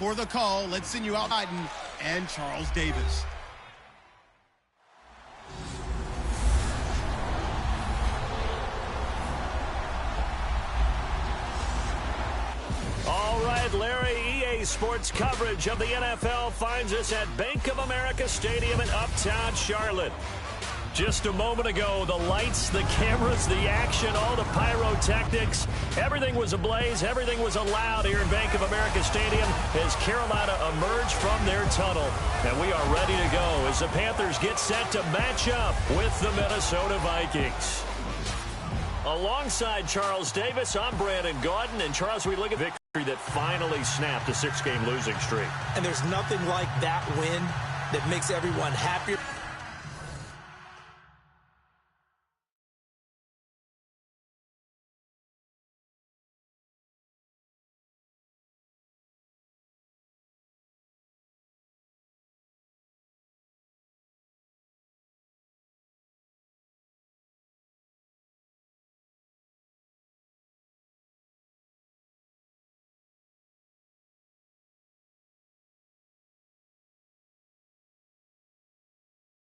for the call. Let's send you out Biden and Charles Davis. All right, Larry, EA Sports coverage of the NFL finds us at Bank of America Stadium in Uptown Charlotte. Just a moment ago, the lights, the cameras, the action, all the pyrotechnics, everything was ablaze, everything was allowed here in Bank of America Stadium as Carolina emerged from their tunnel. And we are ready to go as the Panthers get set to match up with the Minnesota Vikings. Alongside Charles Davis, I'm Brandon Gaudin. And Charles, we look at victory that finally snapped a 6-game losing streak. And there's nothing like that win that makes everyone happier.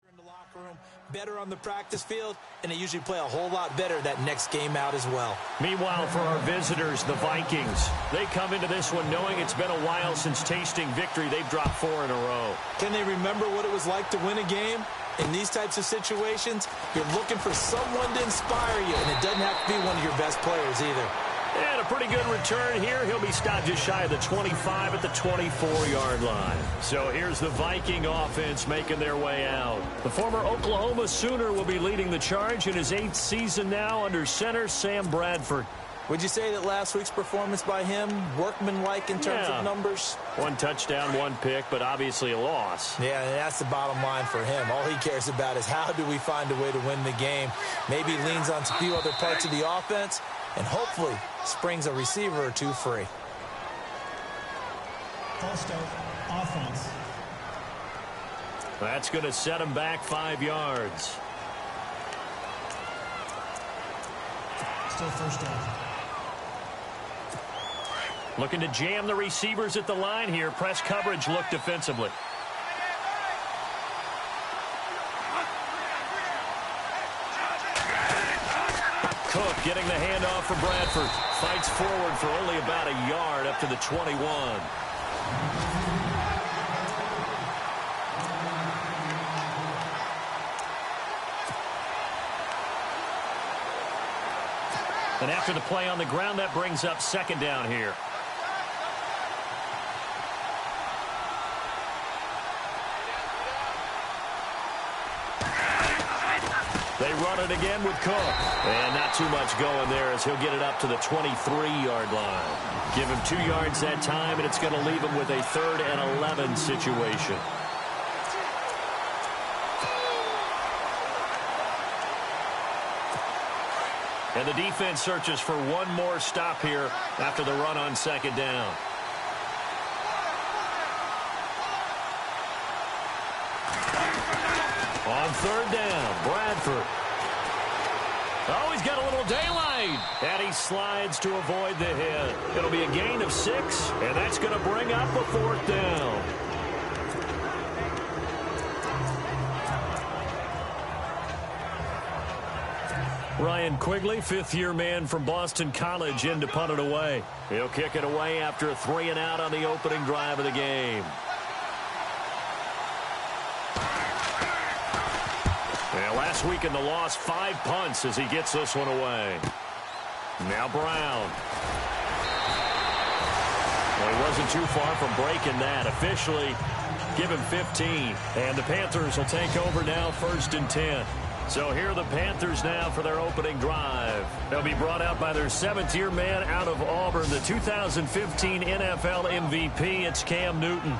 In the locker room, better on the practice field, and they usually play a whole lot better that next game out as well. Meanwhile, for our visitors, the Vikings, they come into this one knowing it's been a while since tasting victory. They've dropped 4 in a row. Can they remember what it was like to win a game? In these types of situations, you're looking for someone to inspire you, and it doesn't have to be one of your best players either. And a pretty good return here. He'll be stopped just shy of the 25 at the 24-yard line. So here's the Viking offense making their way out. The former Oklahoma Sooner will be leading the charge in his 8th season now under center Sam Bradford. Would you say that last week's performance by him, workmanlike in terms of numbers? 1 touchdown, 1 pick, but obviously a loss. Yeah, and that's the bottom line for him. All he cares about is how do we find a way to win the game. Maybe he leans on a few other parts of the offense, and hopefully springs a receiver or two free. First offense. That's going to set him back 5 yards. Still first down. Looking to jam the receivers at the line here. Press coverage look defensively. Cook getting the handoff for Bradford. Fights forward for only about a yard up to the 21. And after the play on the ground, that brings up 2nd down here. They run it again with Cook. And not too much going there as he'll get it up to the 23-yard line. Give him 2 yards that time, and it's going to leave him with a 3rd and 11 situation. And the defense searches for one more stop here after the run on 2nd down. On 3rd down, Bradford. Oh, he's got a little daylight. And he slides to avoid the hit. It'll be a gain of 6, and that's going to bring up a 4th down. Ryan Quigley, 5th-year man from Boston College, in to punt it away. He'll kick it away after a 3-and-out on the opening drive of the game. And last week in the loss, 5 punts as he gets this one away. Now Brown. Well, he wasn't too far from breaking that. Officially, give him 15. And the Panthers will take over now, 1st and 10. So here are the Panthers now for their opening drive. They'll be brought out by their 7th-year man out of Auburn, the 2015 NFL MVP. It's Cam Newton.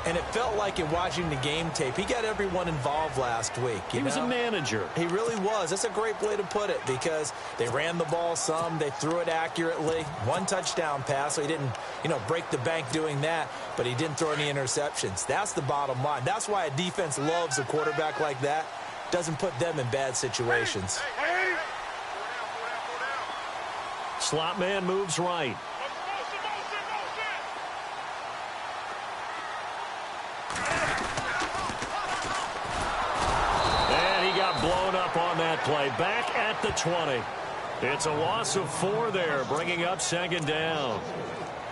And it felt like in watching the game tape, he got everyone involved last week. He was a manager. He really was. That's a great way to put it because they ran the ball some. They threw it accurately. 1 touchdown pass, so he didn't, break the bank doing that, but he didn't throw any interceptions. That's the bottom line. That's why a defense loves a quarterback like that. Doesn't put them in bad situations. Slot man moves right. play back at the 20. It's a loss of 4 there, bringing up second down.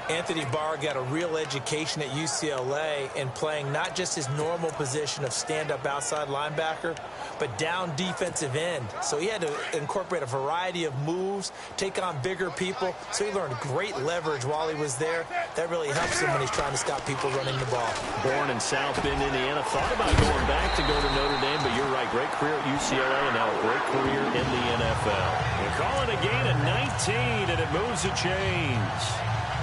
Anthony Barr got a real education at UCLA in playing not just his normal position of stand-up outside linebacker, but down defensive end. So he had to incorporate a variety of moves, take on bigger people. So he learned great leverage while he was there. That really helps him when he's trying to stop people running the ball. Born in South Bend, Indiana. Thought about going back to go to Notre Dame, but you're right. Great career at UCLA and now a great career in the NFL. They call it a gain of 19, and it moves the chains.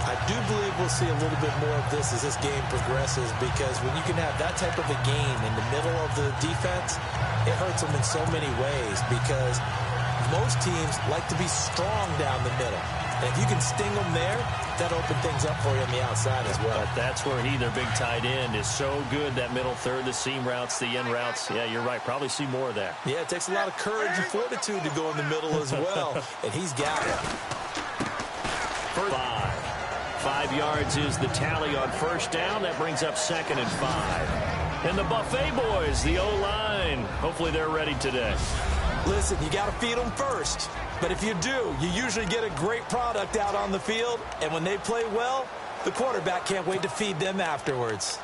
I do believe we'll see a little bit more of this as this game progresses, because when you can have that type of a gain in the middle of the defense, it hurts them in so many ways, because most teams like to be strong down the middle. And if you can sting them there, that'll open things up for you on the outside as well. But that's where their big tight end, is so good, that middle third, the seam routes, the end routes. Yeah, you're right. Probably see more of that. Yeah, it takes a lot of courage and fortitude to go in the middle as well, and he's got it. First 5. 5 yards is the tally on first down. That brings up 2nd and 5. And the Buffet boys, the O-line, hopefully they're ready today. Listen, you got to feed them first. But if you do, you usually get a great product out on the field. And when they play well, the quarterback can't wait to feed them afterwards.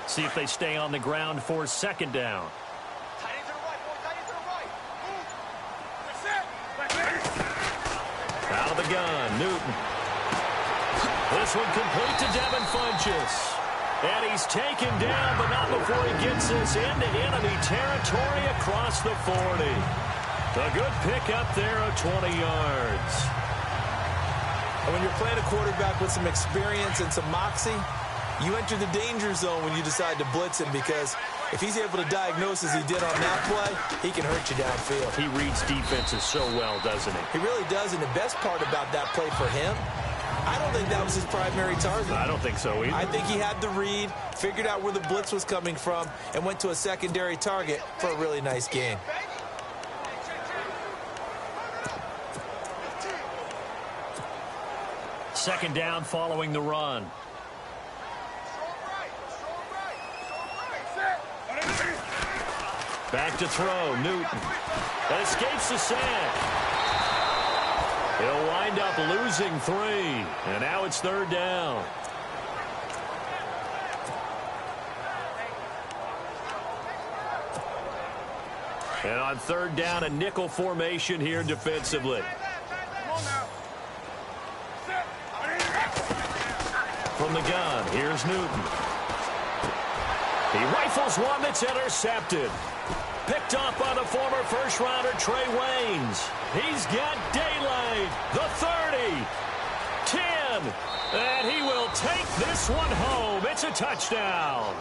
See if they stay on the ground for second down. Out of the gun, Newton. This one complete to Devin Funchess. And he's taken down, but not before he gets us into enemy territory across the 40. A good pick up there of 20 yards. And when you're playing a quarterback with some experience and some moxie, you enter the danger zone when you decide to blitz him, because if he's able to diagnose as he did on that play, he can hurt you downfield. He reads defenses so well, doesn't he? He really does, and the best part about that play for him, I don't think that was his primary target. I don't think so either. I think he had the read, figured out where the blitz was coming from, and went to a secondary target for a really nice gain. Second down following the run. Back to throw, Newton. That escapes the sack. He'll wind up losing 3. And now it's third down. And on third down, a nickel formation here defensively. From the gun, here's Newton. He rifles one that's intercepted. Picked off by the former first-rounder Trey Waynes. He's got daylight. The 30. 10. And he will take this one home. It's a touchdown.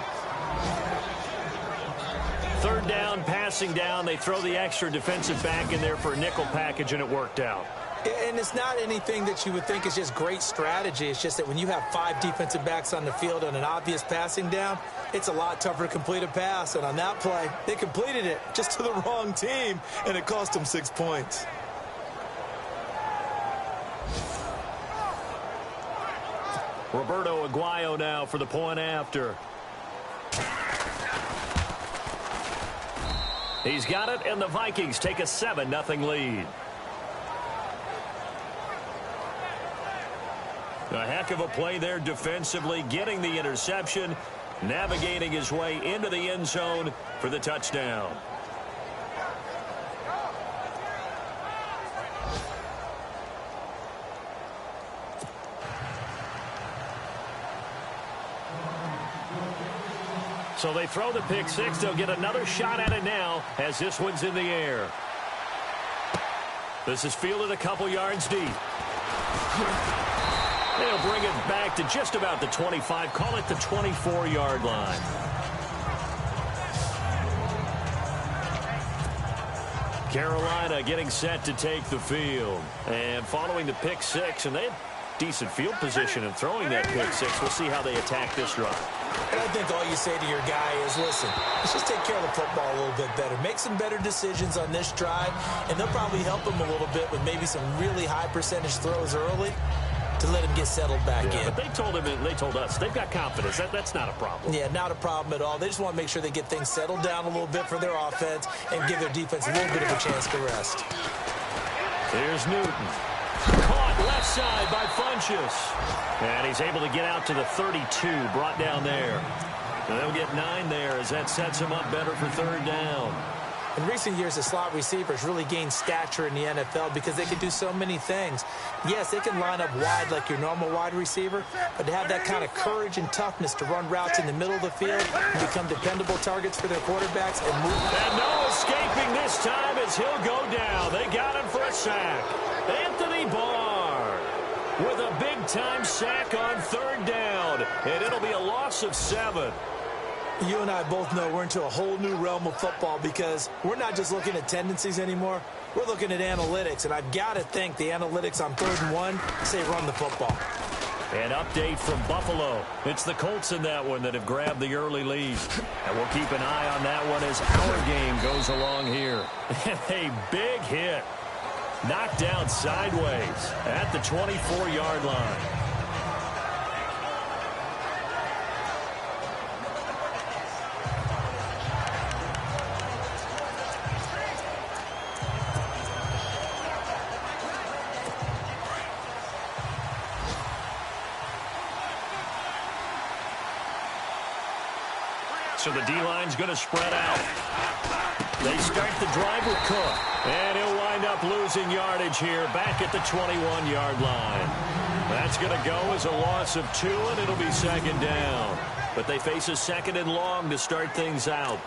Third down, passing down. They throw the extra defensive back in there for a nickel package, and it worked out. And it's not anything that you would think is just great strategy. It's just that when you have 5 defensive backs on the field on an obvious passing down, it's a lot tougher to complete a pass. And on that play, they completed it just to the wrong team, and it cost them 6 points. Roberto Aguayo now for the point after. He's got it, and the Vikings take a 7-0 lead. A heck of a play there defensively, getting the interception, navigating his way into the end zone for the touchdown. So they throw the pick 6. They'll get another shot at it now as this one's in the air. This is fielded a couple yards deep. They'll bring it back to just about the 25. Call it the 24-yard line. Carolina getting set to take the field. And following the pick 6, and decent field position in throwing that pick six. We'll see how they attack this drive. And I think all you say to your guy is, listen, let's just take care of the football a little bit better. Make some better decisions on this drive, and they'll probably help him a little bit with maybe some really high percentage throws early to let him get settled back in. But they told him, and they told us, they've got confidence. That's not a problem. Yeah, not a problem at all. They just want to make sure they get things settled down a little bit for their offense and give their defense a little bit of a chance to rest. Here's Newton. Caught left side by Funchess. And he's able to get out to the 32, brought down there. And they'll get 9 there as that sets him up better for third down. In recent years, the slot receivers really gained stature in the NFL because they can do so many things. Yes, they can line up wide like your normal wide receiver, but to have that kind of courage and toughness to run routes in the middle of the field and become dependable targets for their quarterbacks and move. And no escaping this time as he'll go down. They got him for a sack. Anthony Barr with a big-time sack on third down, and it'll be a loss of 7. You and I both know we're into a whole new realm of football because we're not just looking at tendencies anymore. We're looking at analytics, and I've got to think the analytics on 3rd and 1 say run the football. An update from Buffalo. It's the Colts in that one that have grabbed the early lead. And we'll keep an eye on that one as our game goes along here. A big hit. Knocked down sideways at the 24-yard line. So the D-line's going to spread out. They start the drive with Cook. And he'll wind up losing yardage here back at the 21-yard line. That's going to go as a loss of 2, and it'll be second down. But they face a 2nd and long to start things out.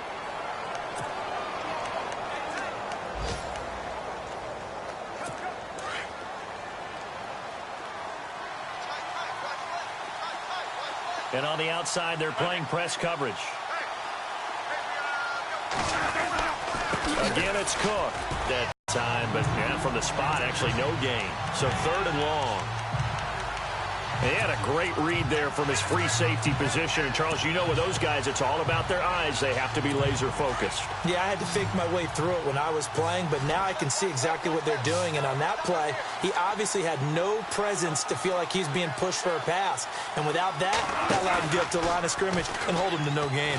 And on the outside, they're playing press coverage. Again, it's Cook that time, but yeah, from the spot, actually no gain. So 3rd and long. He had a great read there from his free safety position. And, Charles, you know with those guys, it's all about their eyes. They have to be laser-focused. Yeah, I had to fake my way through it when I was playing, but now I can see exactly what they're doing. And on that play, he obviously had no presence to feel like he's being pushed for a pass. And without that, that allowed him to get up to the line of scrimmage and hold him to no gain.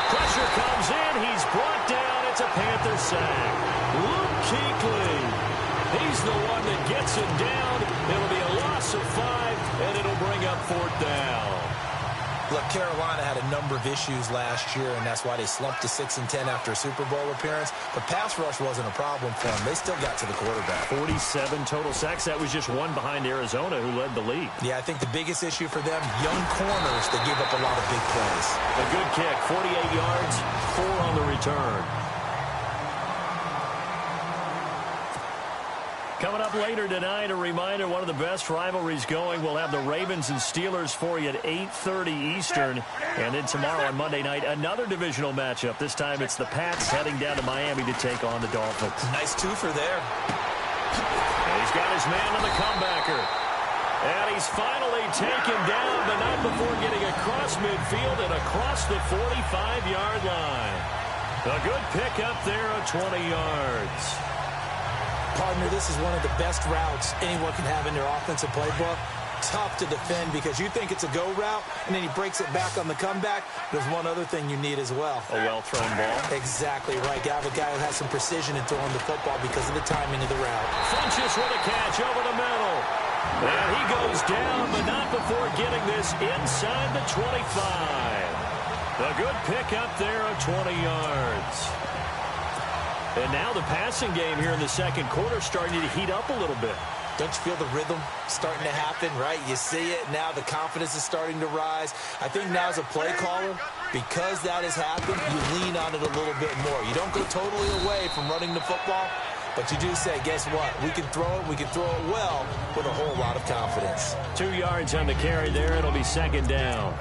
Pressure comes in. He's brought down. It's a Panther sack. Luke Kuechly. He's the one that gets it down. It'll be a loss of 5, and it'll bring up 4th down. Look, Carolina had a number of issues last year, and that's why they slumped to 6-10 after a Super Bowl appearance. But pass rush wasn't a problem for them. They still got to the quarterback. 47 total sacks. That was just 1 behind Arizona, who led the league. Yeah, I think the biggest issue for them, young corners, they gave up a lot of big plays. A good kick, 48 yards, 4 on the return. Coming up later tonight, a reminder, one of the best rivalries going. We'll have the Ravens and Steelers for you at 8:30 Eastern. And then tomorrow on Monday night, another divisional matchup. This time it's the Pats heading down to Miami to take on the Dolphins. Nice twofer there. And he's got his man on the comebacker. And he's finally taken down, but not before getting across midfield and across the 45-yard line. A good pick up there of 20 yards. Partner, this is one of the best routes anyone can have in their offensive playbook. Tough to defend because you think it's a go route, and then he breaks it back on the comeback. There's one other thing you need as well. A well-thrown ball. Exactly right. You have a guy who has some precision in throwing the football because of the timing of the route. Funchess with a catch over the middle. And he goes down, but not before getting this inside the 25. A good pick up there of 20 yards. And now the passing game here in the second quarter starting to heat up a little bit. Don't you feel the rhythm starting to happen, right? You see it. Now the confidence is starting to rise. I think now as a play caller, because that has happened, you lean on it a little bit more. You don't go totally away from running the football, but you do say, guess what? We can throw it. We can throw it well with a whole lot of confidence. 2 yards on the carry there. It'll be second down.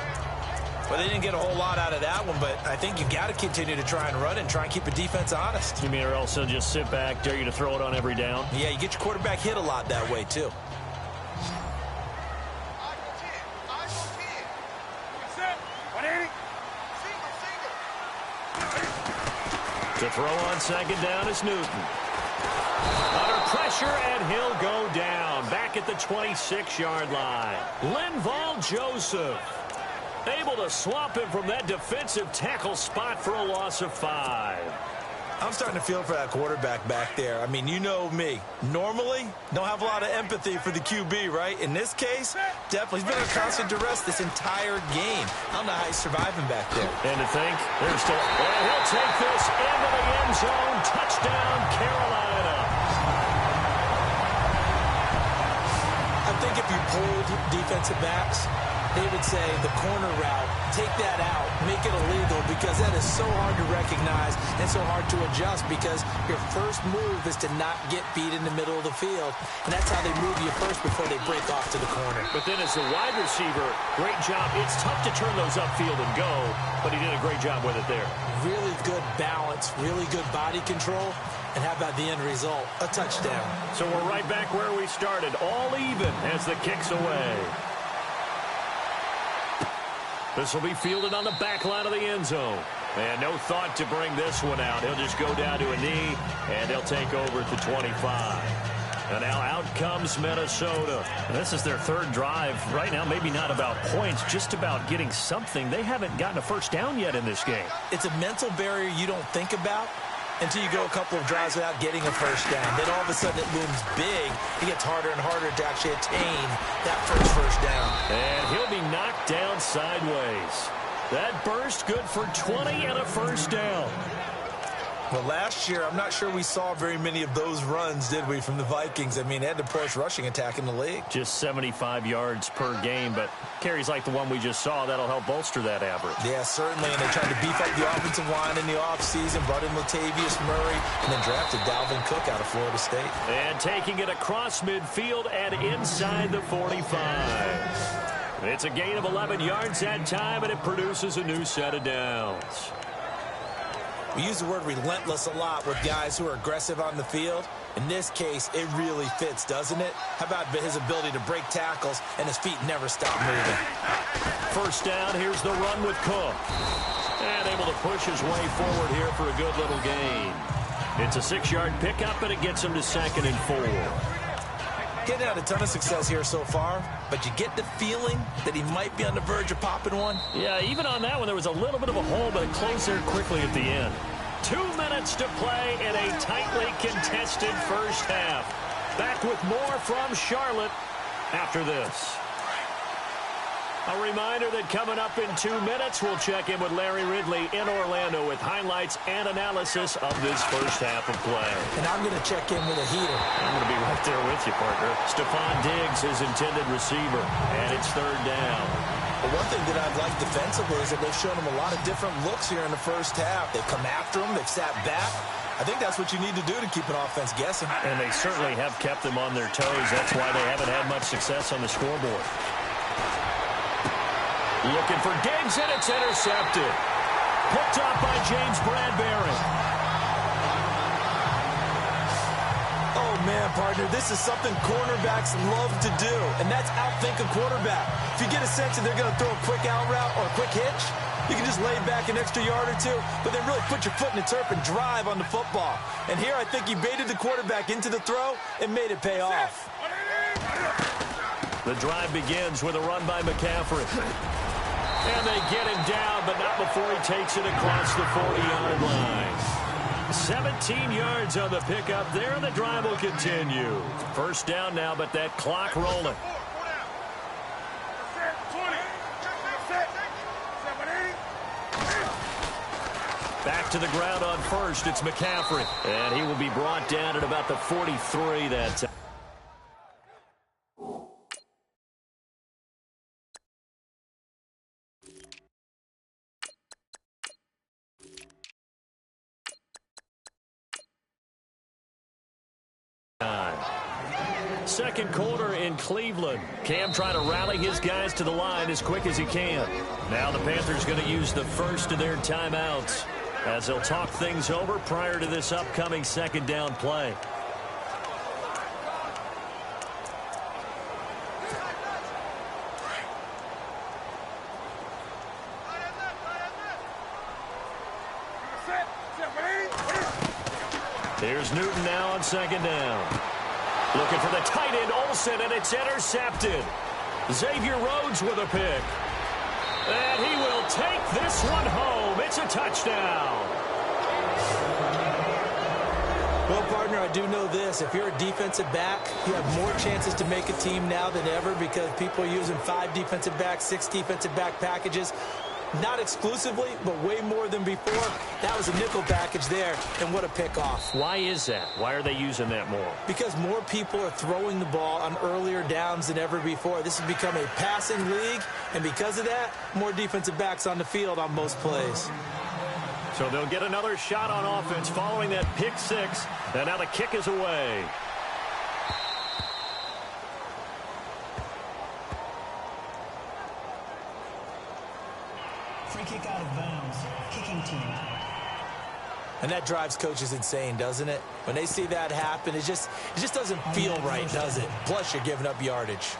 Well, they didn't get a whole lot out of that one, but I think you got to continue to try and run and try and keep the defense honest. You mean or else they'll just sit back, dare you to throw it on every down? Yeah, you get your quarterback hit a lot that way, too. To throw on second down is Newton. Under pressure, and he'll go down. Back at the 26-yard line. Linval Joseph able to swap him from that defensive tackle spot for a loss of 5. I'm starting to feel for that quarterback back there. I mean, you know me. Normally, don't have a lot of empathy for the QB, right? In this case, definitely. He's been under constant duress this entire game. I don't know how he's surviving back there. And to think, there's still... And he'll take this into the end zone. Touchdown, Carolina. I think if you polled defensive backs, they would say the corner route, take that out, make it illegal, because that is so hard to recognize and so hard to adjust, because your first move is to not get beat in the middle of the field, and that's how they move you first before they break off to the corner. But then as a wide receiver, great job. It's tough to turn those upfield and go, but he did a great job with it there. Really good balance, really good body control, and how about the end result? A touchdown. So we're right back where we started, all even as the kick's away. This will be fielded on the back line of the end zone. And no thought to bring this one out. He'll just go down to a knee, and they'll take over at the 25. And now out comes Minnesota. And this is their third drive. Right now, maybe not about points, just about getting something. They haven't gotten a first down yet in this game. It's a mental barrier you don't think about until you go a couple of drives without getting a first down. Then all of a sudden it looms big. It gets harder and harder to actually attain that first down. And he'll be knocked down sideways. That burst good for 20 and a first down. Well, last year, I'm not sure we saw very many of those runs, did we, from the Vikings? I mean, they had the poorest rushing attack in the league. Just 75 yards per game, but carries like the one we just saw, that'll help bolster that average. Yeah, certainly, and they tried to beef up the offensive line in the offseason, brought in Latavius Murray, and then drafted Dalvin Cook out of Florida State. And taking it across midfield and inside the 45. It's a gain of 11 yards that time, and it produces a new set of downs. We use the word relentless a lot with guys who are aggressive on the field. In this case, it really fits, doesn't it? How about his ability to break tackles and his feet never stop moving? First down, here's the run with Cook. And able to push his way forward here for a good little gain. It's a 6-yard pickup, and it gets him to 2nd and 4. Getting out a ton of success here so far, but you get the feeling that he might be on the verge of popping one. Yeah, even on that one, there was a little bit of a hole, but it closed there quickly at the end. 2 minutes to play in a tightly contested first half. Back with more from Charlotte after this. A reminder that coming up in 2 minutes, we'll check in with Larry Ridley in Orlando with highlights and analysis of this first half of play. And I'm going to check in with a heater. I'm going to be right there with you, partner. Stephon Diggs, his intended receiver, and it's 3rd down. But one thing that I've liked defensively is that they've shown him a lot of different looks here in the first half. They've come after him. They've sat back. I think that's what you need to do to keep an offense guessing. And they certainly have kept them on their toes. That's why they haven't had much success on the scoreboard. Looking for Diggs, and it's intercepted. Picked off by James Bradbury. Oh, man, partner, this is something cornerbacks love to do, and that's outthink a quarterback. If you get a sense that they're going to throw a quick out route or a quick hitch, you can just lay back an extra yard or two, but then really put your foot in the turf and drive on the football. And here I think he baited the quarterback into the throw and made it pay off. The drive begins with a run by McCaffrey. And they get him down, but not before he takes it across the 40-yard line. 17 yards on the pickup there, and the drive will continue. First down now, but that clock rolling. Back to the ground on first, it's McCaffrey. And he will be brought down at about the 43 that time. Second quarter in Cleveland. Cam trying to rally his guys to the line as quick as he can. Now the Panthers going to use the first of their timeouts as they'll talk things over prior to this upcoming second down play. Here's Newton now on second down. Looking for the tight end, Olsen, and it's intercepted. Xavier Rhodes with a pick. And he will take this one home. It's a touchdown. Well, partner, I do know this. If you're a defensive back, you have more chances to make a team now than ever because people are using 5 defensive backs, 6 defensive back packages. Not exclusively, but way more than before. That was a nickel package there, and what a pickoff. Why is that? Why are they using that more? Because more people are throwing the ball on earlier downs than ever before. This has become a passing league, and because of that, more defensive backs on the field on most plays. So they'll get another shot on offense following that pick 6, and now the kick is away. Free kick out of bounds. Kicking team. And that drives coaches insane, doesn't it? When they see that happen, it just doesn't feel right, does it? Plus, you're giving up yardage.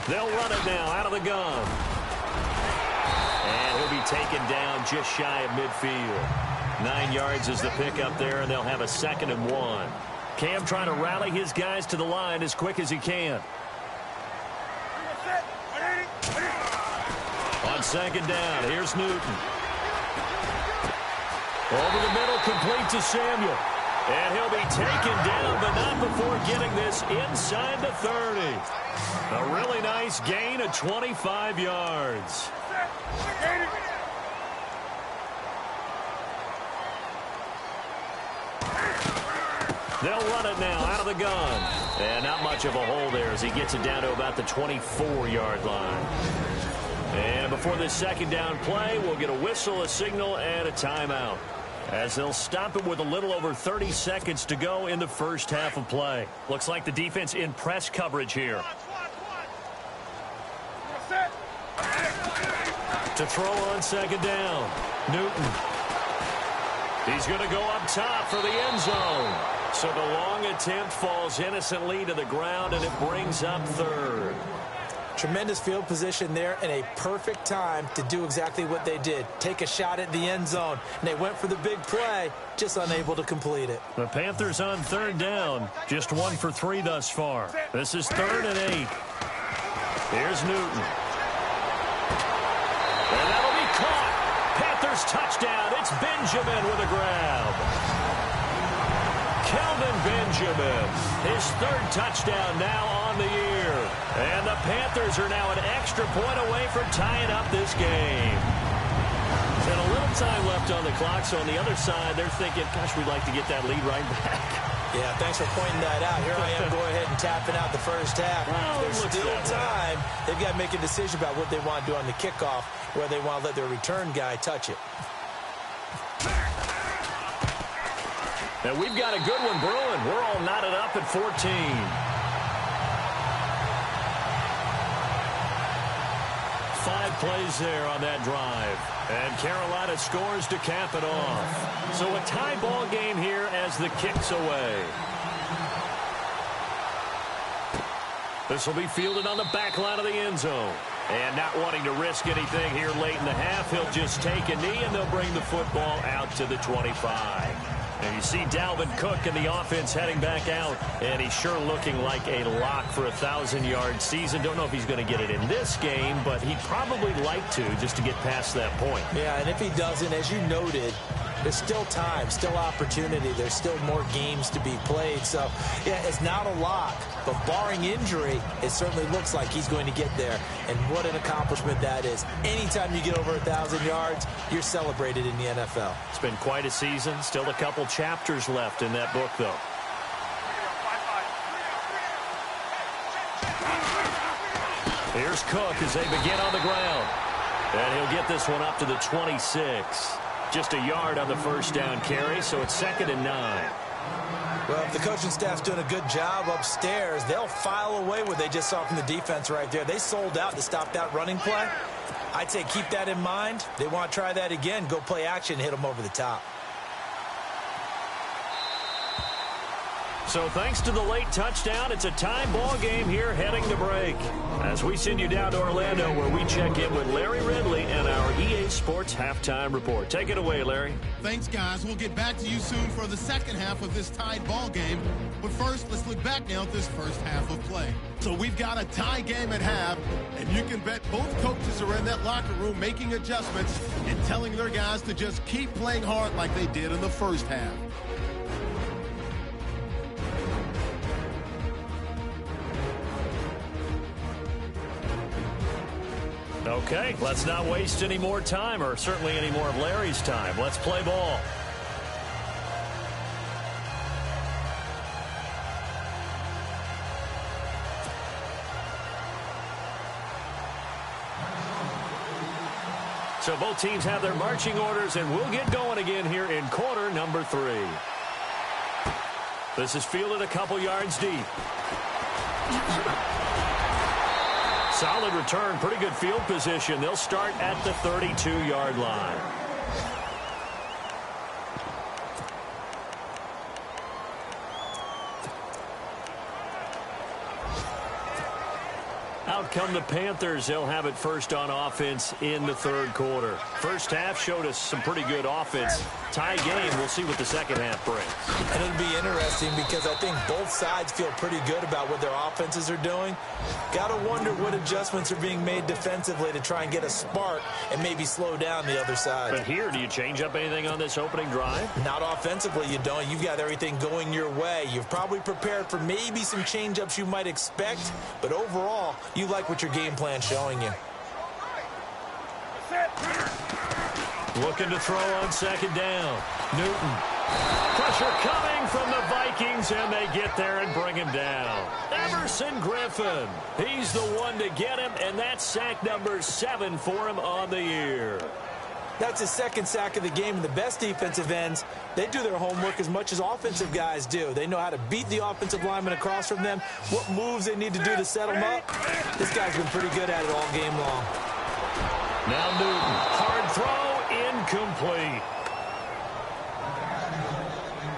They'll run it now out of the gun. And he'll be taken down just shy of midfield. 9 yards is the pick up there, and they'll have a 2nd and 1. Cam trying to rally his guys to the line as quick as he can. On 2nd down, here's Newton. Over the middle, complete to Samuel. And he'll be taken down, but not before getting this inside the 30. A really nice gain of 25 yards. They'll run it now out of the gun. And not much of a hole there as he gets it down to about the 24-yard line. And before this 2nd down play, we'll get a whistle, a signal, and a timeout, as they'll stop it with a little over 30 seconds to go in the first half of play. Looks like the defense in press coverage here. To throw on 2nd down, Newton. He's going to go up top for the end zone. So the long attempt falls innocently to the ground, and it brings up 3rd. Tremendous field position there and a perfect time to do exactly what they did. Take a shot at the end zone. And they went for the big play, just unable to complete it. The Panthers on 3rd down. Just 1 for 3 thus far. This is 3rd and 8. Here's Newton. And that'll be caught. Panthers touchdown. It's Benjamin with a grab. Kelvin Benjamin, his 3rd touchdown now on the year. And the Panthers are now an extra point away from tying up this game. And a little time left on the clock, so on the other side, they're thinking, gosh, we'd like to get that lead right back. Yeah, thanks for pointing that out. Here I am going ahead and tapping out the first half. Well, there's still time. They've got to make a decision about what they want to do on the kickoff, where they want to let their return guy touch it. And we've got a good one brewing. We're all knotted up at 14. 5 plays there on that drive. And Carolina scores to cap it off. So a tie ball game here as the kick's away. This will be fielded on the back line of the end zone. And not wanting to risk anything here late in the half, he'll just take a knee, and they'll bring the football out to the 25. And you see Dalvin Cook in the offense heading back out, and he's sure looking like a lock for a 1,000-yard season. Don't know if he's going to get it in this game, but he'd probably like to just to get past that point. Yeah, and if he doesn't, as you noted, there's still time, still opportunity. There's still more games to be played. So, yeah, it's not a lock, but barring injury, it certainly looks like he's going to get there. And what an accomplishment that is. Anytime you get over 1,000 yards, you're celebrated in the NFL. It's been quite a season. Still a couple chapters left in that book, though. Here's Cook as they begin on the ground. And he'll get this one up to the 26. Just a yard on the first down carry, so it's 2nd and 9. Well, if the coaching staff's doing a good job upstairs, they'll file away what they just saw from the defense right there. They sold out to stop that running play. I'd say keep that in mind. They want to try that again. Go play action and hit them over the top. So thanks to the late touchdown, it's a tie ball game here heading to break. As we send you down to Orlando where we check in with Larry Ridley and our EA Sports Halftime Report. Take it away, Larry. Thanks, guys. We'll get back to you soon for the second half of this tied ball game. But first, let's look back now at this first half of play. So we've got a tie game at half, and you can bet both coaches are in that locker room making adjustments and telling their guys to just keep playing hard like they did in the first half. Okay, let's not waste any more time, or certainly any more of Larry's time. Let's play ball. So both teams have their marching orders, and we'll get going again here in quarter number 3. This is fielded a couple yards deep. Solid return, pretty good field position. They'll start at the 32-yard line. Out come the Panthers. They'll have it first on offense in the third quarter. First half showed us some pretty good offense. Tie game. We'll see what the second half brings. And it'll be interesting because I think both sides feel pretty good about what their offenses are doing. Got to wonder what adjustments are being made defensively to try and get a spark and maybe slow down the other side. But here, do you change up anything on this opening drive? Not offensively, you don't. You've got everything going your way. You've probably prepared for maybe some change-ups you might expect, but overall, you like what your game plan's showing you. Looking to throw on second down. Newton. Pressure coming from the Vikings, and they get there and bring him down. Everson Griffin. He's the one to get him, and that's sack number 7 for him on the year. That's his second sack of the game, and the best defensive ends, they do their homework as much as offensive guys do. They know how to beat the offensive lineman across from them, what moves they need to do to set them up. This guy's been pretty good at it all game long. Now Newton. Hard throw, incomplete.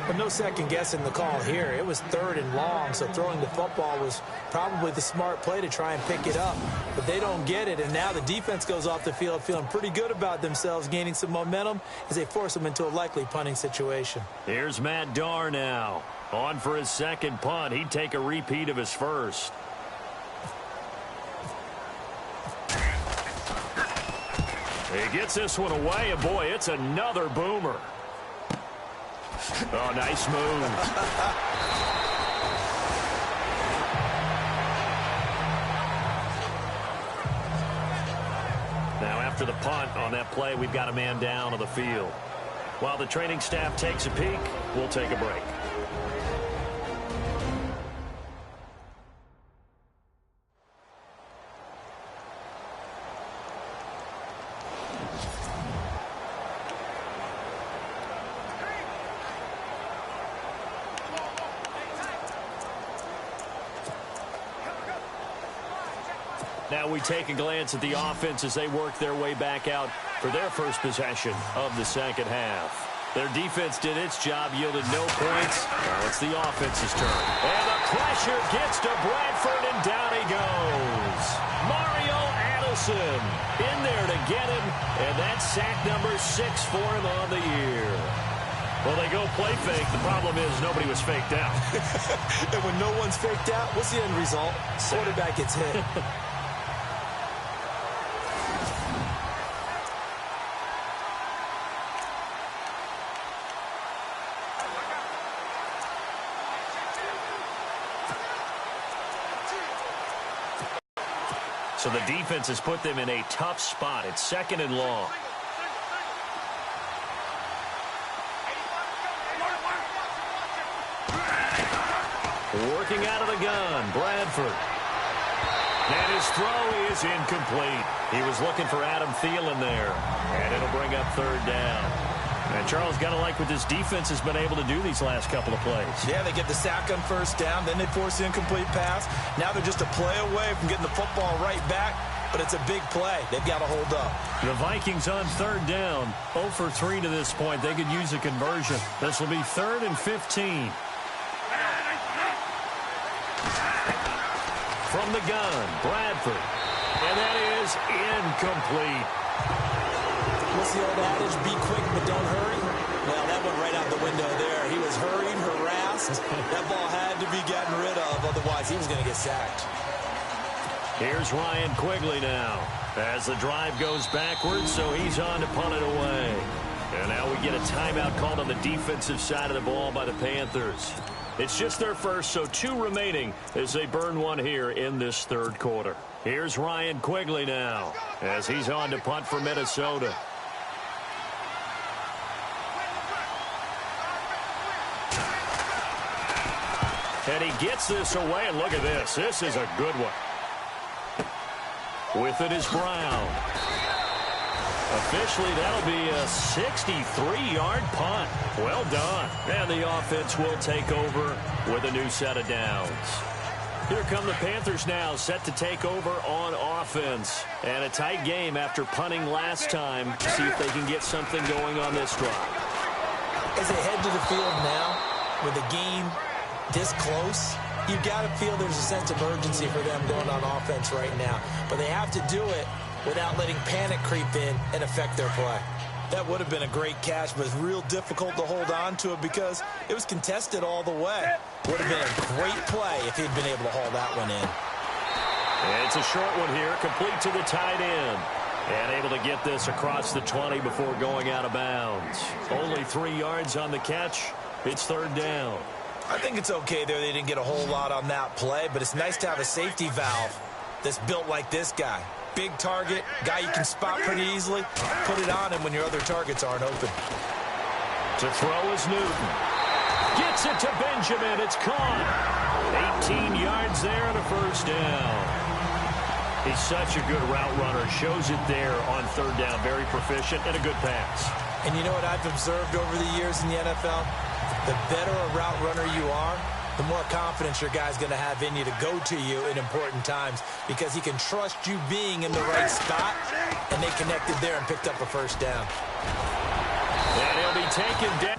But no second guessing the call here. It was 3rd and long, so throwing the football was probably the smart play to try and pick it up. But they don't get it, and now the defense goes off the field feeling pretty good about themselves, gaining some momentum as they force them into a likely punting situation. Here's Matt Darr now. On for his second punt. He'd take a repeat of his first. He gets this one away, and boy, it's another boomer. Oh, nice move. Now, after the punt on that play, we've got a man down on the field. While the training staff takes a peek, we'll take a break. Now we take a glance at the offense as they work their way back out for their first possession of the second half. Their defense did its job, yielded no points. Now it's the offense's turn. And the pressure gets to Bradford, and down he goes. Mario Addison in there to get him, and that's sack number 6 for him on the year. Well, they go play fake. The problem is nobody was faked out. And when no one's faked out, what's the end result? Quarterback gets hit. So the defense has put them in a tough spot. It's 2nd and long. Working out of the gun, Bradford. And his throw is incomplete. He was looking for Adam Thielen there. And it'll bring up 3rd down. And Charles, got to like what this defense has been able to do these last couple of plays. Yeah, they get the sack on 1st down, then they force the incomplete pass. Now they're just a play away from getting the football right back, but it's a big play. They've got to hold up. The Vikings on 3rd down, 0 for 3 to this point. They could use a conversion. This will be 3rd and 15. from the gun, Bradford. And that is incomplete. What's the old adage? Be quick, but don't hurry. Well, that went right out the window there. He was hurried, harassed. That ball had to be gotten rid of, otherwise he was going to get sacked. Here's Ryan Quigley now as the drive goes backwards, so he's on to punt it away. And now we get a timeout called on the defensive side of the ball by the Panthers. It's just their first, so 2 remaining as they burn one here in this third quarter. Here's Ryan Quigley now as he's on to punt for Minnesota. And he gets this away, and look at this. This is a good one. With it is Brown. Officially, that'll be a 63-yard punt. Well done. And the offense will take over with a new set of downs. Here come the Panthers now, set to take over on offense. And a tight game after punting last time. See if they can get something going on this drive. As they head to the field now, with the game this close, you've got to feel there's a sense of urgency for them going on offense right now. But they have to do it without letting panic creep in and affect their play. That would have been a great catch, but it's real difficult to hold on to it because it was contested all the way. Would have been a great play if he'd been able to haul that one in. And it's a short one here, complete to the tight end. And able to get this across the 20 before going out of bounds. Only 3 yards on the catch. It's third down. I think it's okay there. They didn't get a whole lot on that play, but it's nice to have a safety valve that's built like this guy. Big target, guy you can spot pretty easily. Put it on him when your other targets aren't open. To throw is Newton. Gets it to Benjamin. It's caught. 18 yards there and a first down. He's such a good route runner. Shows it there on third down. Very proficient and a good pass. And you know what I've observed over the years in the NFL? The better a route runner you are, the more confidence your guy's going to have in you to go to you in important times because he can trust you being in the right spot, and they connected there and picked up a first down. And he'll be taken down.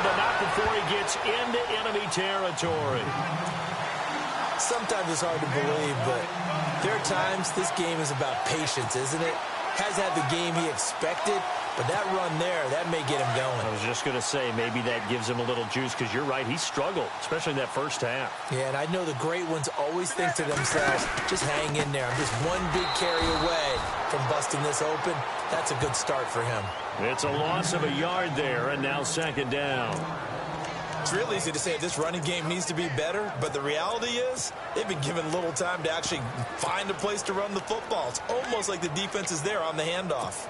But not before he gets into enemy territory. Sometimes it's hard to believe, but there are times this game is about patience, isn't it? Has had the game he expected, but that run there, that may get him going. I was just going to say, maybe that gives him a little juice, because you're right, he struggled, especially in that first half. Yeah, and I know the great ones always think to themselves, just hang in there. I'm just one big carry away from busting this open. That's a good start for him. It's a loss of a yard there, and now second down. It's real easy to say this running game needs to be better, but the reality is they've been given little time to actually find a place to run the football. It's almost like the defense is there on the handoff.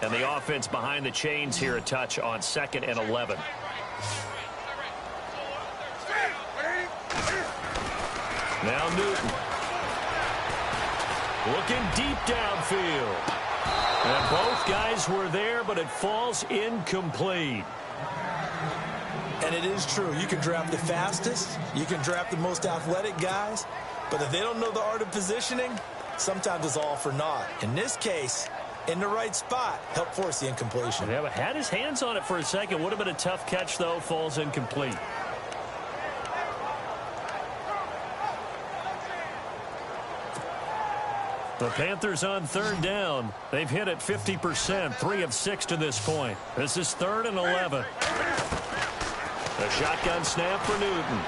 And the offense behind the chains here, a touch on 2nd and 11. Now Newton. Looking deep downfield. And both guys were there, but it falls incomplete. And it is true. You can draft the fastest. You can draft the most athletic guys. But if they don't know the art of positioning, sometimes it's all for naught. In this case, in the right spot, helped force the incompletion. Yeah, but had his hands on it for a second. Would have been a tough catch, though. Falls incomplete. The Panthers on third down. They've hit it 50%, 3 of 6 to this point. This is 3rd and 11. A shotgun snap for Newton.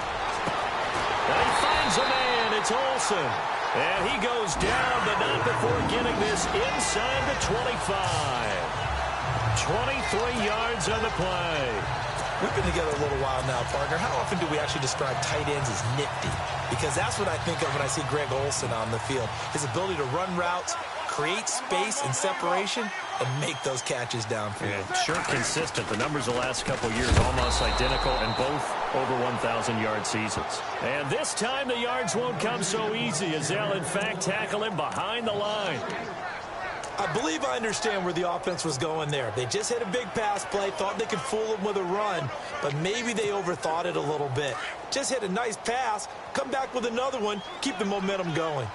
And he finds a man. It's Olsen. And he goes down, but not before getting this inside the 25. 23 yards on the play. We've been together a little while now, partner. How often do we actually describe tight ends as nifty? Because that's what I think of when I see Greg Olsen on the field. His ability to run routes, create space and separation, and make those catches downfield. Yeah, sure consistent. The numbers the last couple years almost identical, and both over 1,000-yard seasons. And this time the yards won't come so easy as they'll, in fact, tackle him behind the line. I believe I understand where the offense was going there. They just hit a big pass play, thought they could fool him with a run, but maybe they overthought it a little bit. Just hit a nice pass, come back with another one, keep the momentum going.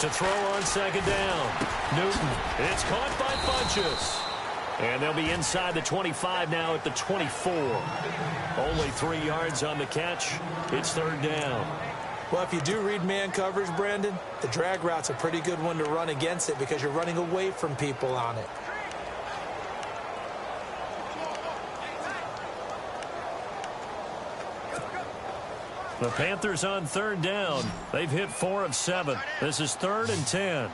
To throw on second down. Newton. It's caught by Funchess. And they'll be inside the 25 now at the 24. Only 3 yards on the catch. It's 3rd down. Well, if you do read man coverage, Brandon, the drag route's a pretty good one to run against it because you're running away from people on it. The Panthers on 3rd down. They've hit 4 of 7. This is 3rd and 10.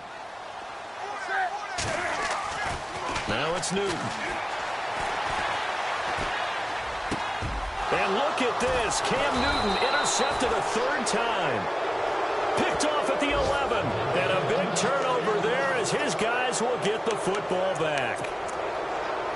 Now it's Newton. And look at this. Cam Newton intercepted a 3rd time. Picked off at the 11. And a big turnover there as his guys will get the football back.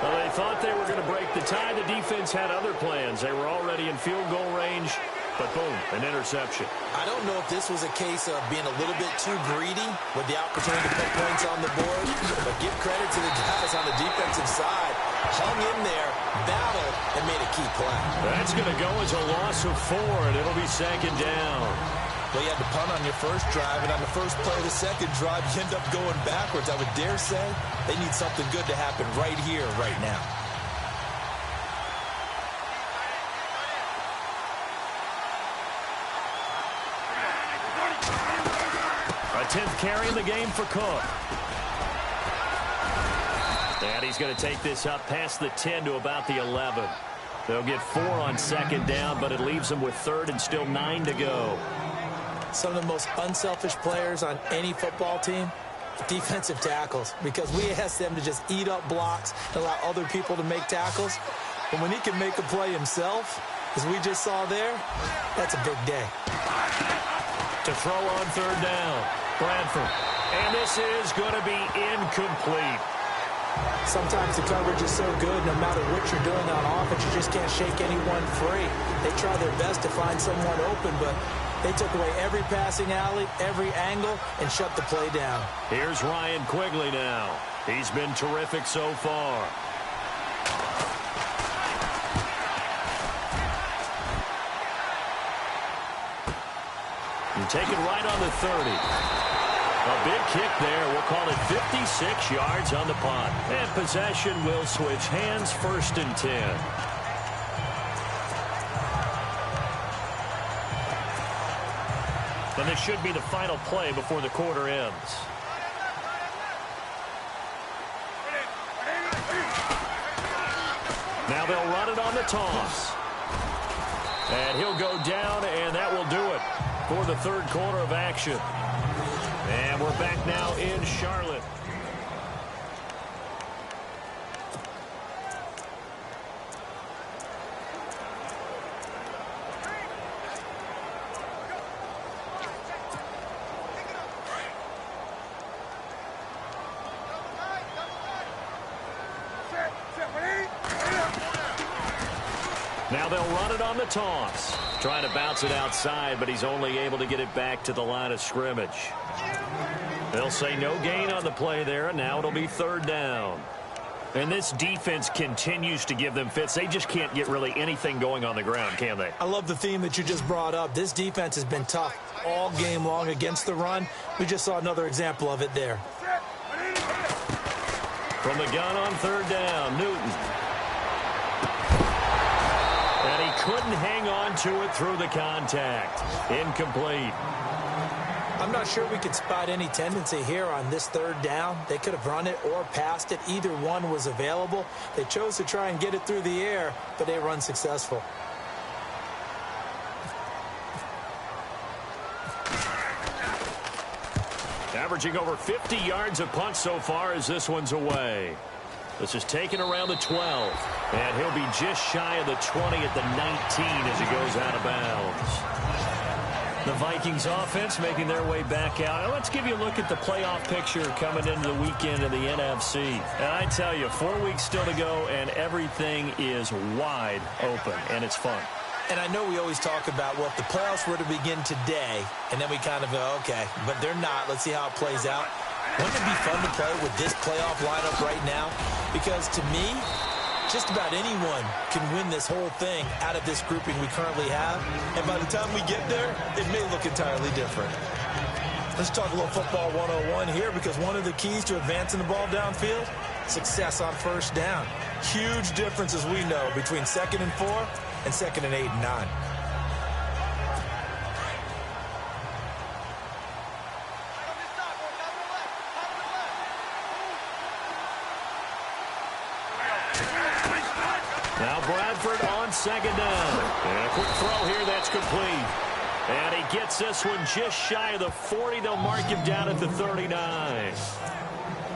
Well, they thought they were going to break the tie. The defense had other plans. They were already in field goal range. But boom, an interception. I don't know if this was a case of being a little bit too greedy with the opportunity to put points on the board, but give credit to the guys on the defensive side. Hung in there, battled, and made a key play. That's going to go as a loss of 4, and it'll be 2nd down. Well, you had to punt on your first drive, and on the first play of the second drive, you end up going backwards. I would dare say they need something good to happen right here, right now. A 10th carry in the game for Cook. And he's going to take this up past the 10 to about the 11. They'll get 4 on 2nd down, but it leaves them with 3rd and still 9 to go. Some of the most unselfish players on any football team, defensive tackles, because we ask them to just eat up blocks and allow other people to make tackles. But when he can make a play himself, as we just saw there, that's a big day. To throw on 3rd down, Bradford. And this is going to be incomplete. Sometimes the coverage is so good, no matter what you're doing on offense, you just can't shake anyone free. They try their best to find someone open, but they took away every passing alley, every angle, and shut the play down. Here's Ryan Quigley now. He's been terrific so far. And take it right on the 30. A big kick there. We'll call it 56 yards on the punt. And possession will switch hands, 1st and 10. And this should be the final play before the quarter ends. Now they'll run it on the toss. And he'll go down, and that will do it for the 3rd quarter of action. And we're back now in Charlotte. Now they'll run it on the toss. Trying to bounce it outside, but he's only able to get it back to the line of scrimmage. They'll say no gain on the play there, and now it'll be third down. And this defense continues to give them fits. They just can't get really anything going on the ground, can they? I love the theme that you just brought up. This defense has been tough all game long against the run. We just saw another example of it there. From the gun on third down, Newton. And he couldn't hang on to it through the contact. Incomplete. I'm not sure we could spot any tendency here on this third down. They could have run it or passed it. Either one was available. They chose to try and get it through the air, but they were unsuccessful. Averaging over 50 yards a punt so far as this one's away. This is taken around the 12. And he'll be just shy of the 20 at the 19 as he goes out of bounds. The Vikings offense making their way back out. Now let's give you a look at the playoff picture coming into the weekend in the NFC. And I tell you, 4 weeks still to go, and everything is wide open, and it's fun. And I know we always talk about, well, if the playoffs were to begin today, and then we kind of go, okay, but they're not. Let's see how it plays out. Wouldn't it be fun to play with this playoff lineup right now? Because to me, just about anyone can win this whole thing out of this grouping we currently have. And by the time we get there, it may look entirely different. Let's talk a little football 101 here, because one of the keys to advancing the ball downfield, success on first down. Huge difference, as we know, between 2nd and 4 and 2nd and 8 and 9. Now Bradford on second down. And a quick throw here that's complete. And he gets this one just shy of the 40. They'll mark him down at the 39.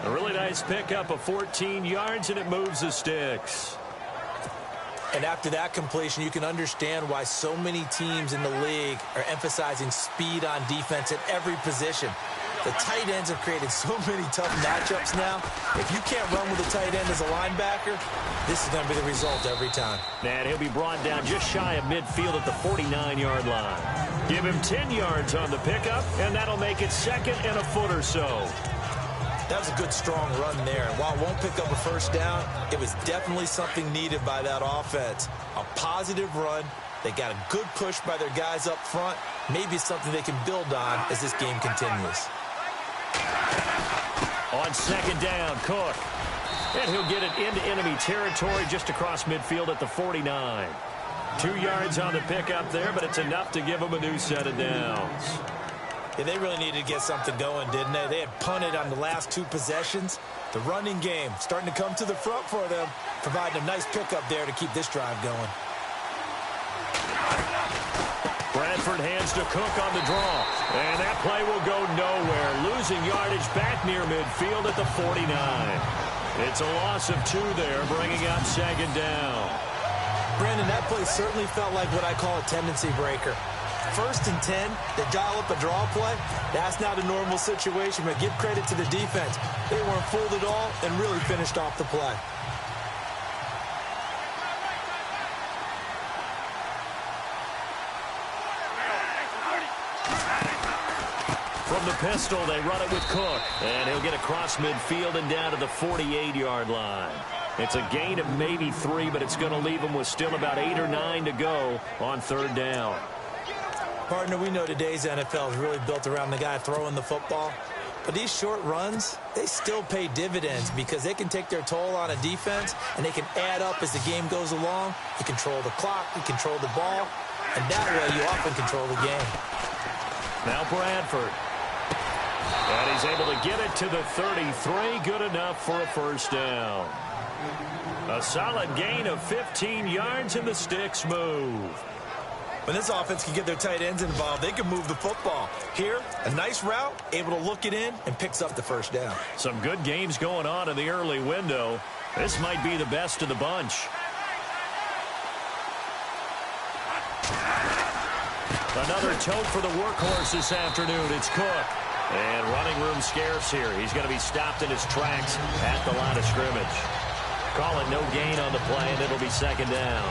A really nice pickup of 14 yards, and it moves the sticks. And after that completion, you can understand why so many teams in the league are emphasizing speed on defense at every position. The tight ends have created so many tough matchups now. If you can't run with a tight end as a linebacker, this is going to be the result every time. And he'll be brought down just shy of midfield at the 49-yard line. Give him 10 yards on the pickup, and that'll make it 2nd and a foot or so. That was a good, strong run there. And while it won't pick up a first down, it was definitely something needed by that offense. A positive run. They got a good push by their guys up front. Maybe something they can build on as this game continues. On second down, Cook. And he'll get it into enemy territory just across midfield at the 49. 2 yards on the pickup there, but it's enough to give them a new set of downs. Yeah, they really needed to get something going, didn't they? They had punted on the last 2 possessions. The running game starting to come to the front for them, providing a nice pickup there to keep this drive going. Bradford hands to Cook on the draw. And that play will go nowhere. Losing yardage back near midfield at the 49. It's a loss of 2 there, bringing up second down. Brandon, that play certainly felt like what I call a tendency breaker. 1st and 10, they dial up a draw play. That's not a normal situation, but give credit to the defense. They weren't fooled at all and really finished off the play. From the pistol, they run it with Cook. And he'll get across midfield and down to the 48-yard line. It's a gain of maybe 3, but it's going to leave them with still about 8 or 9 to go on third down. Partner, we know today's NFL is really built around the guy throwing the football. But these short runs, they still pay dividends because they can take their toll on a defense, and they can add up as the game goes along. You control the clock, you control the ball, and that way you often control the game. Now Bradford. And he's able to get it to the 33. Good enough for a first down. A solid gain of 15 yards, and the sticks move. When this offense can get their tight ends involved, they can move the football. Here, a nice route, able to look it in, and picks up the first down. Some good games going on in the early window. This might be the best of the bunch. Another tote for the workhorse this afternoon. It's Cook. And running room scarce here. He's going to be stopped in his tracks at the line of scrimmage. Call it no gain on the play, and it'll be second down.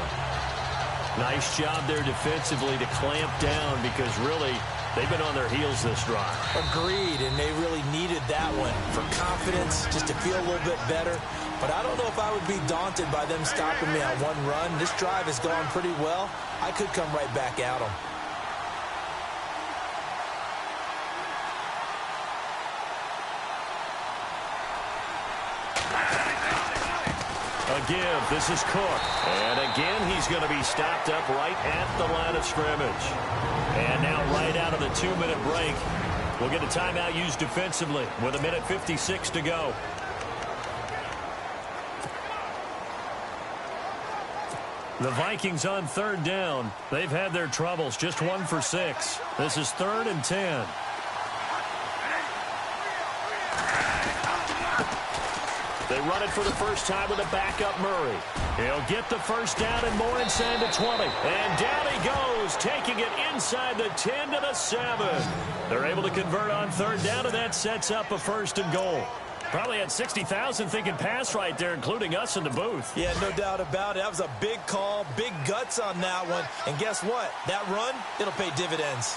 Nice job there defensively to clamp down because really they've been on their heels this drive. Agreed, and they really needed that one for confidence, just to feel a little bit better. But I don't know if I would be daunted by them stopping me on one run. This drive has gone pretty well. I could come right back at them. A give. This is Cook. And again, he's going to be stopped up right at the line of scrimmage. And now right out of the 2-minute break, we'll get a timeout used defensively with 1:56 to go. The Vikings on 3rd down. They've had their troubles, just 1 for 6. This is 3rd and 10. They run it for the first time with a backup Murray. He'll get the first down and more inside the 20. And down he goes, taking it inside the 10 to the 7. They're able to convert on 3rd down, and that sets up a 1st and goal. Probably had 60,000 thinking pass right there, including us in the booth. Yeah, no doubt about it. That was a big call, big guts on that one. And guess what? That run, it'll pay dividends.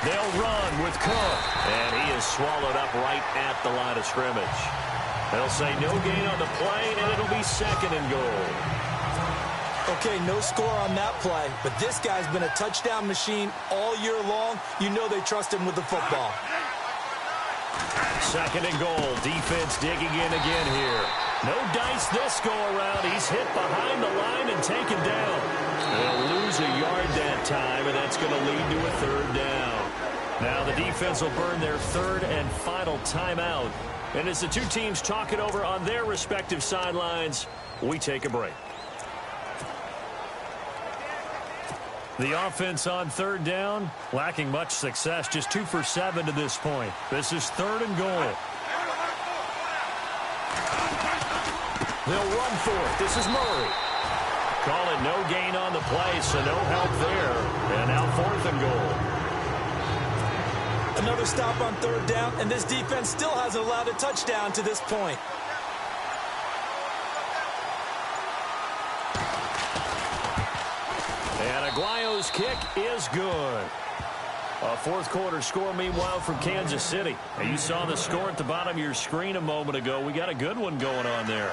They'll run with Cook. And he is swallowed up right at the line of scrimmage. They'll say no gain on the play, and it'll be 2nd and goal. Okay, no score on that play, but this guy's been a touchdown machine all year long. You know they trust him with the football. 2nd and goal. Defense digging in again here. No dice this go-around. He's hit behind the line and taken down. They'll lose a yard that time, and that's going to lead to a 3rd down. Now the defense will burn their 3rd and final timeout. And as the two teams talk it over on their respective sidelines, we take a break. The offense on 3rd down, lacking much success, just 2 for 7 to this point. This is 3rd and goal. They'll run for it. This is Murray. Call it no gain on the play, so no help there. And now 4th and goal. Another stop on 3rd down, and this defense still hasn't allowed a touchdown to this point. And Aguayo's kick is good. A 4th quarter score, meanwhile, from Kansas City. Now, you saw the score at the bottom of your screen a moment ago. We got a good one going on there.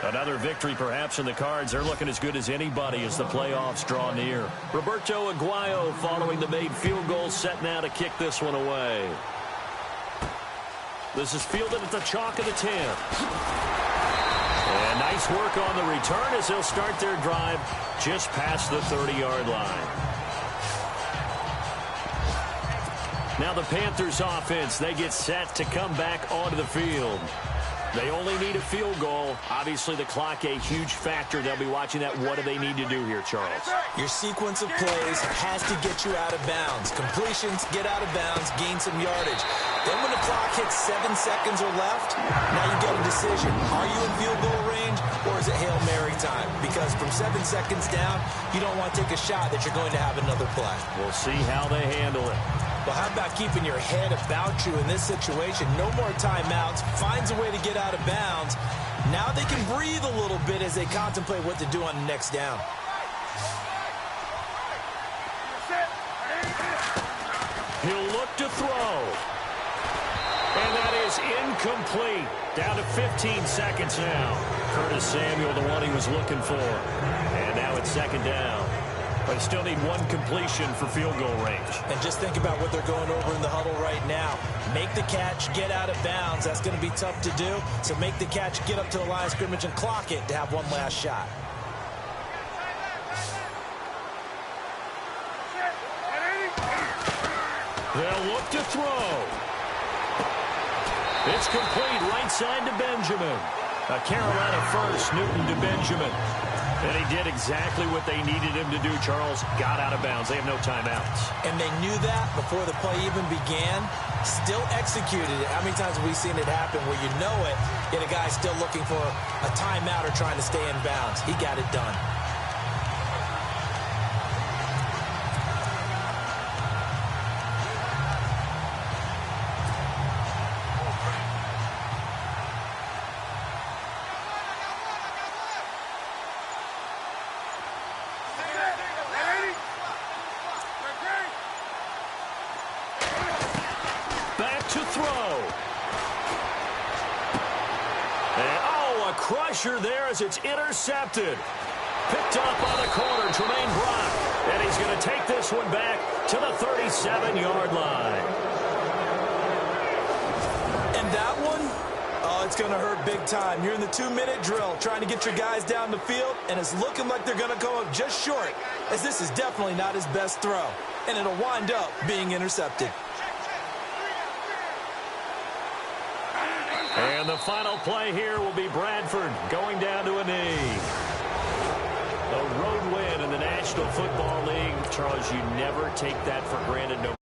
Another victory perhaps in the cards. They're looking as good as anybody as the playoffs draw near. Roberto Aguayo following the made field goal, set now to kick this one away. This is fielded at the chalk of the 10. And nice work on the return as they'll start their drive just past the 30-yard line. Now the Panthers offense, they get set to come back onto the field. They only need a field goal. Obviously, the clock a huge factor. They'll be watching that. What do they need to do here, Charles? Your sequence of plays has to get you out of bounds. Completions, get out of bounds, gain some yardage. Then when the clock hits 7 seconds or left, now you get a decision. Are you in field goal range, or is it Hail Mary time? Because from 7 seconds down, you don't want to take a shot that you're going to have another play. We'll see how they handle it. Well, how about keeping your head about you in this situation? No more timeouts. Finds a way to get out of bounds. Now they can breathe a little bit as they contemplate what to do on the next down. He'll look to throw. And that is incomplete. Down to 15 seconds now. Curtis Samuel, the one he was looking for. And now it's 2nd down. But still need one completion for field goal range. And just think about what they're going over in the huddle right now. Make the catch, get out of bounds. That's going to be tough to do. So make the catch, get up to the line of scrimmage, and clock it to have one last shot. They'll look to throw. It's complete right side to Benjamin. A Carolina first, Newton to Benjamin. And he did exactly what they needed him to do, Charles. Got out of bounds. They have no timeouts. And they knew that before the play even began. Still executed it. How many times have we seen it happen where you know it, yet a guy's still looking for a timeout or trying to stay in bounds? He got it done. pressure there as it's intercepted. Picked up on the corner, Tremaine Brock. And he's going to take this one back to the 37-yard line. And that one, oh, it's going to hurt big time. You're in the 2-minute drill trying to get your guys down the field, and it's looking like they're going to go up just short, as this is definitely not his best throw. And it'll wind up being intercepted. And the final play here will be Bradford going down to a knee. A road win in the National Football League. Charles, you never take that for granted. No